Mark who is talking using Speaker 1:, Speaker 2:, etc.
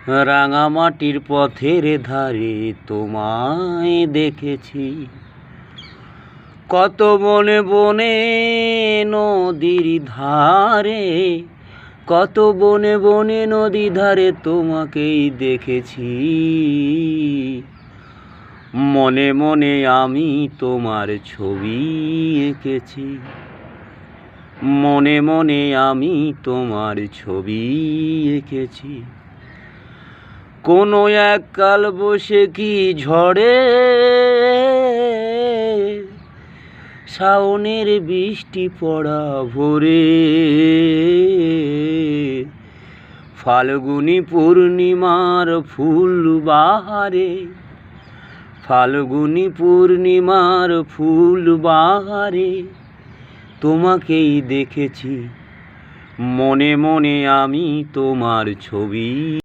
Speaker 1: রাঙামাটির পথের ধারে তোমায় দেখেছি, কত বনে বনে নদীর ধারে, কত বনে বনে নদী ধারে তোমাকেই দেখেছি। মনে মনে আমি তোমার ছবি এঁকেছি, মনে মনে আমি তোমার ছবি এঁকেছি। কোনো এক কাল বসে কি ঝড়ে শাওনের বৃষ্টি পড়া ভোরে, ফাল্গুনী পূর্ণিমার ফুল বাহারে, ফাল্গুনী পূর্ণিমার ফুল বাহারে তোমাকেই দেখেছি। মনে মনে আমি তোমার ছবি